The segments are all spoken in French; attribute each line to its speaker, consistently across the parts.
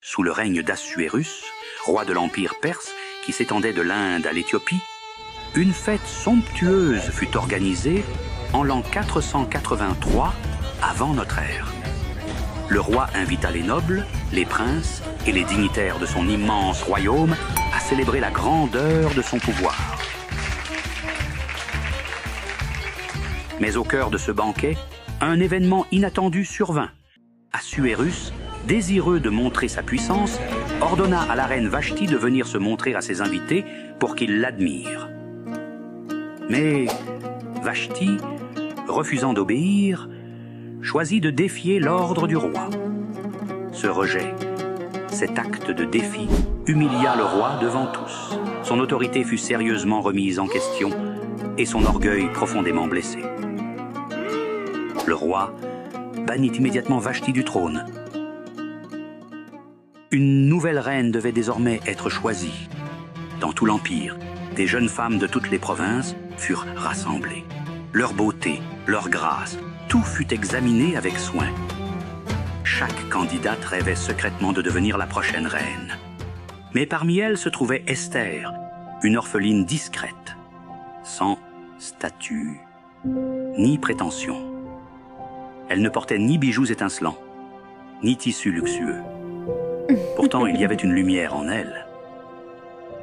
Speaker 1: Sous le règne d'Assuérus, roi de l'Empire perse qui s'étendait de l'Inde à l'Éthiopie, une fête somptueuse fut organisée en l'an 483 avant notre ère. Le roi invita les nobles, les princes et les dignitaires de son immense royaume à célébrer la grandeur de son pouvoir. Mais au cœur de ce banquet, un événement inattendu survint. Assuérus, désireux de montrer sa puissance, ordonna à la reine Vashti de venir se montrer à ses invités pour qu'ils l'admirent. Mais Vashti, refusant d'obéir, choisit de défier l'ordre du roi. Ce rejet, cet acte de défi, humilia le roi devant tous. Son autorité fut sérieusement remise en question et son orgueil profondément blessé. Le roi bannit immédiatement Vashti du trône. Une nouvelle reine devait désormais être choisie. Dans tout l'Empire, des jeunes femmes de toutes les provinces furent rassemblées. Leur beauté, leur grâce, tout fut examiné avec soin. Chaque candidate rêvait secrètement de devenir la prochaine reine. Mais parmi elles se trouvait Esther, une orpheline discrète, sans statut ni prétention. Elle ne portait ni bijoux étincelants, ni tissus luxueux. Pourtant, il y avait une lumière en elle,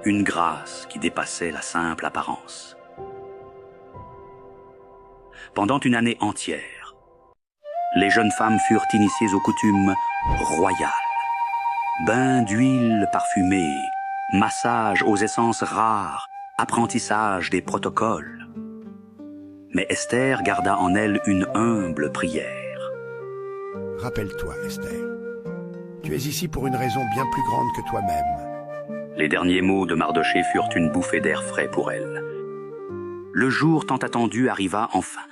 Speaker 1: une grâce qui dépassait la simple apparence. Pendant une année entière, les jeunes femmes furent initiées aux coutumes royales. Bains d'huile parfumée, massage aux essences rares, apprentissage des protocoles. Mais Esther garda en elle une humble prière.
Speaker 2: Rappelle-toi, Esther, tu es ici pour une raison bien plus grande que toi-même.
Speaker 1: Les derniers mots de Mardochée furent une bouffée d'air frais pour elle. Le jour tant attendu arriva enfin.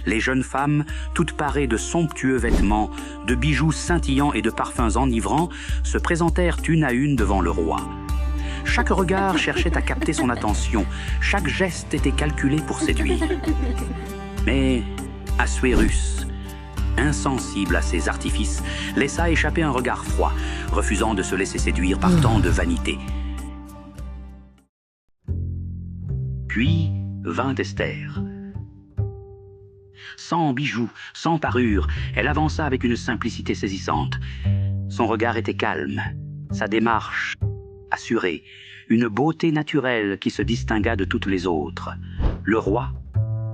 Speaker 1: Les jeunes femmes, toutes parées de somptueux vêtements, de bijoux scintillants et de parfums enivrants, se présentèrent une à une devant le roi. Chaque regard cherchait à capter son attention, chaque geste était calculé pour séduire. Mais Assuérus, insensible à ces artifices, laissa échapper un regard froid, refusant de se laisser séduire par tant de vanité. Puis vint Esther. Sans bijoux, sans parure, elle avança avec une simplicité saisissante. Son regard était calme, sa démarche assurée, une beauté naturelle qui se distingua de toutes les autres. Le roi,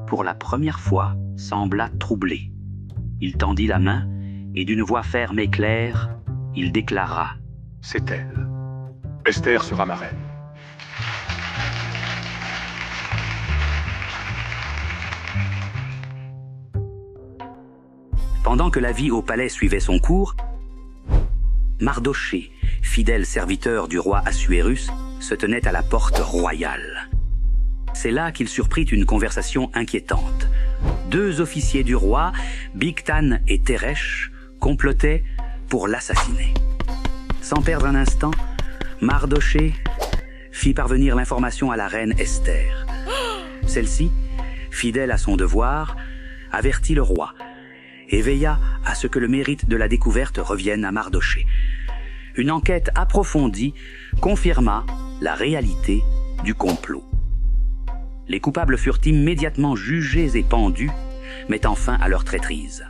Speaker 1: pour la première fois, sembla troublé. Il tendit la main et d'une voix ferme et claire, il déclara «
Speaker 3: C'est elle. Esther sera ma reine. »
Speaker 1: Pendant que la vie au palais suivait son cours, Mardochée, fidèle serviteur du roi Assuérus, se tenait à la porte royale. C'est là qu'il surprit une conversation inquiétante. Deux officiers du roi, Bigtan et Teresh, complotaient pour l'assassiner. Sans perdre un instant, Mardochée fit parvenir l'information à la reine Esther. Celle-ci, fidèle à son devoir, avertit le roi et veilla à ce que le mérite de la découverte revienne à Mardochée. Une enquête approfondie confirma la réalité du complot. Les coupables furent immédiatement jugés et pendus, mettant fin à leur traîtrise.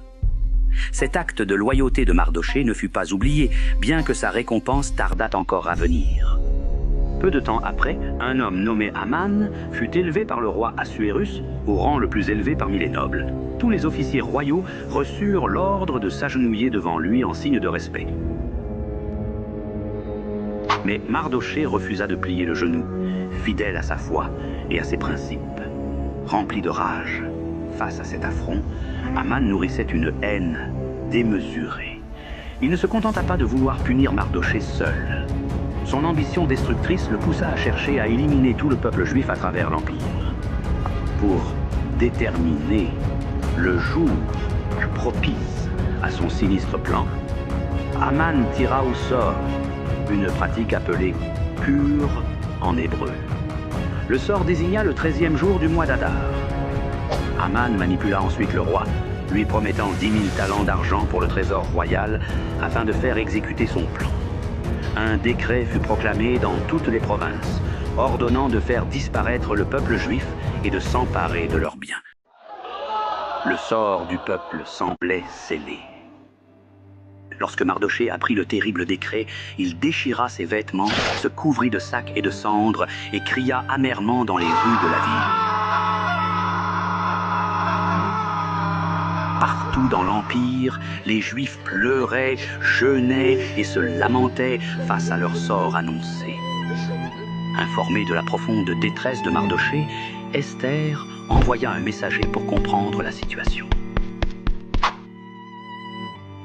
Speaker 1: Cet acte de loyauté de Mardochée ne fut pas oublié, bien que sa récompense tardât encore à venir. Peu de temps après, un homme nommé Aman fut élevé par le roi Assuérus au rang le plus élevé parmi les nobles. Tous les officiers royaux reçurent l'ordre de s'agenouiller devant lui en signe de respect. Mais Mardochée refusa de plier le genou, fidèle à sa foi et à ses principes. Rempli de rage, face à cet affront, Aman nourrissait une haine démesurée. Il ne se contenta pas de vouloir punir Mardochée seul. Son ambition destructrice le poussa à chercher à éliminer tout le peuple juif à travers l'Empire. Pour déterminer le jour propice à son sinistre plan, Aman tira au sort une pratique appelée « pur » en hébreu. Le sort désigna le 13e jour du mois d'Adar. Aman manipula ensuite le roi lui promettant 10 000 talents d'argent pour le trésor royal afin de faire exécuter son plan. Un décret fut proclamé dans toutes les provinces, ordonnant de faire disparaître le peuple juif et de s'emparer de leurs biens. Le sort du peuple semblait scellé. Lorsque Mardochée apprit le terrible décret, il déchira ses vêtements, se couvrit de sacs et de cendres et cria amèrement dans les rues de la ville. Partout dans l'Empire, les Juifs pleuraient, jeûnaient et se lamentaient face à leur sort annoncé. Informée de la profonde détresse de Mardochée, Esther envoya un messager pour comprendre la situation.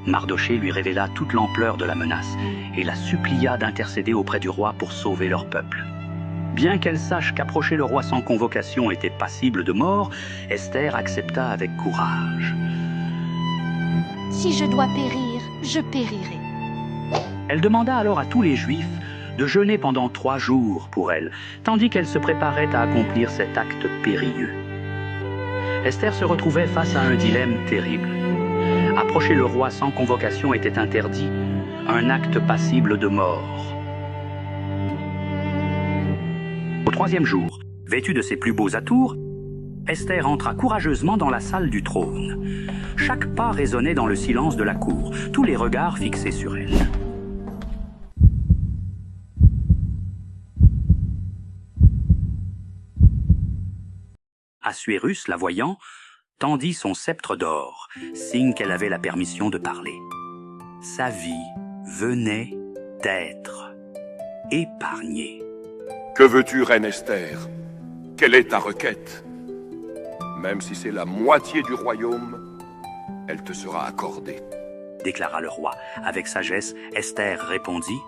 Speaker 1: Mardochée lui révéla toute l'ampleur de la menace et la supplia d'intercéder auprès du roi pour sauver leur peuple. Bien qu'elle sache qu'approcher le roi sans convocation était passible de mort, Esther accepta avec courage.
Speaker 4: « Si je dois périr, je périrai. »
Speaker 1: Elle demanda alors à tous les Juifs de jeûner pendant 3 jours pour elle, tandis qu'elle se préparait à accomplir cet acte périlleux. Esther se retrouvait face à un dilemme terrible. Approcher le roi sans convocation était interdit, un acte passible de mort. Au 3e jour, vêtue de ses plus beaux atours, Esther entra courageusement dans la salle du trône. Chaque pas résonnait dans le silence de la cour, tous les regards fixés sur elle. Assuérus, la voyant, tendit son sceptre d'or, signe qu'elle avait la permission de parler. Sa vie venait d'être épargnée.
Speaker 3: Que veux-tu, reine Esther? Quelle est ta requête? Même si c'est la moitié du royaume, elle te sera accordée.
Speaker 1: Déclara le roi. Avec sagesse, Esther répondit: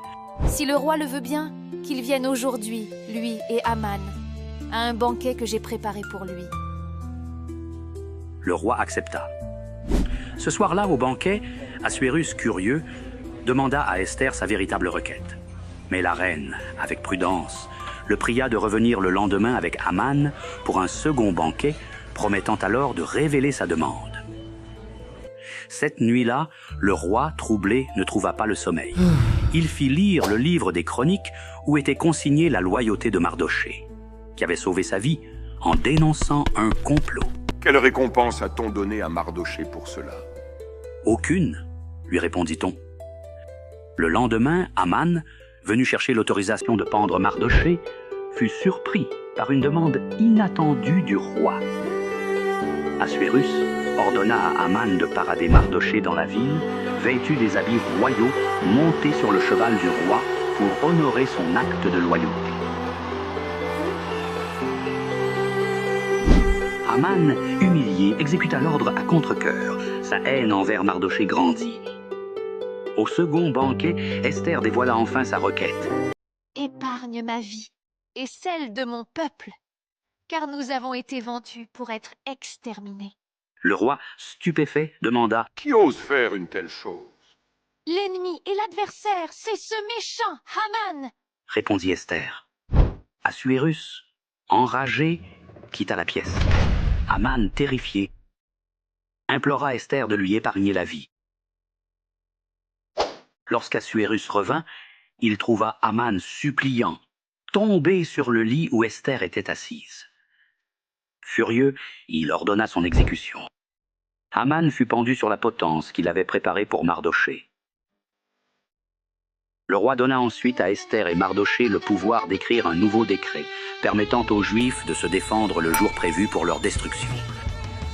Speaker 4: Si le roi le veut bien, qu'il vienne aujourd'hui, lui et Aman, à un banquet que j'ai préparé pour lui.
Speaker 1: Le roi accepta. Ce soir-là, au banquet, Assuérus, curieux, demanda à Esther sa véritable requête. Mais la reine, avec prudence, le pria de revenir le lendemain avec Aman pour un second banquet, promettant alors de révéler sa demande. Cette nuit-là, le roi, troublé, ne trouva pas le sommeil. Il fit lire le livre des chroniques où était consignée la loyauté de Mardochée, qui avait sauvé sa vie en dénonçant un complot.
Speaker 3: Quelle récompense a-t-on donné à Mardochée pour cela?
Speaker 1: Aucune, lui répondit-on. Le lendemain, Aman, venu chercher l'autorisation de pendre Mardochée, fut surpris par une demande inattendue du roi. Assuérus ordonna à Aman de parader Mardochée dans la ville, vêtu des habits royaux, monté sur le cheval du roi pour honorer son acte de loyauté. Aman, humilié, exécuta l'ordre à contre-cœur. Sa haine envers Mardochée grandit. Au second banquet, Esther dévoila enfin sa requête.
Speaker 4: « Épargne ma vie et celle de mon peuple, car nous avons été vendus pour être exterminés. »
Speaker 1: Le roi, stupéfait, demanda:
Speaker 3: « Qui ose faire une telle chose? »
Speaker 4: « L'ennemi et l'adversaire, c'est ce méchant Haman !»
Speaker 1: répondit Esther. Assuérus, enragé, quitta la pièce. Aman, terrifié, implora Esther de lui épargner la vie. Lorsqu'Assuérus revint, il trouva Aman suppliant, tombé sur le lit où Esther était assise. Furieux, il ordonna son exécution. Haman fut pendu sur la potence qu'il avait préparée pour Mardochée. Le roi donna ensuite à Esther et Mardochée le pouvoir d'écrire un nouveau décret, permettant aux Juifs de se défendre le jour prévu pour leur destruction.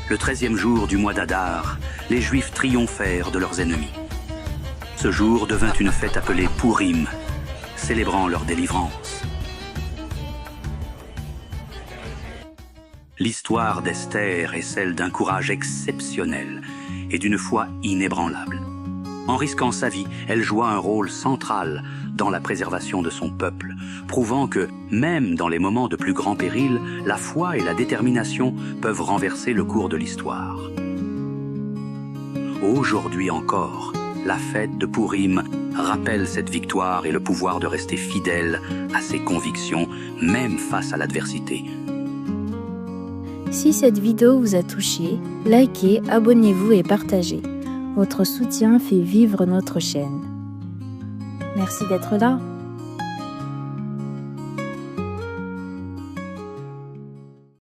Speaker 1: Le 13e jour du mois d'Adar, les Juifs triomphèrent de leurs ennemis. Ce jour devint une fête appelée Pourim, célébrant leur délivrance. L'histoire d'Esther est celle d'un courage exceptionnel et d'une foi inébranlable. En risquant sa vie, elle joua un rôle central dans la préservation de son peuple, prouvant que, même dans les moments de plus grand péril, la foi et la détermination peuvent renverser le cours de l'histoire. Aujourd'hui encore, la fête de Pourim rappelle cette victoire et le pouvoir de rester fidèle à ses convictions, même face à l'adversité.
Speaker 5: Si cette vidéo vous a touché, likez, abonnez-vous et partagez. Votre soutien fait vivre notre chaîne. Merci d'être là.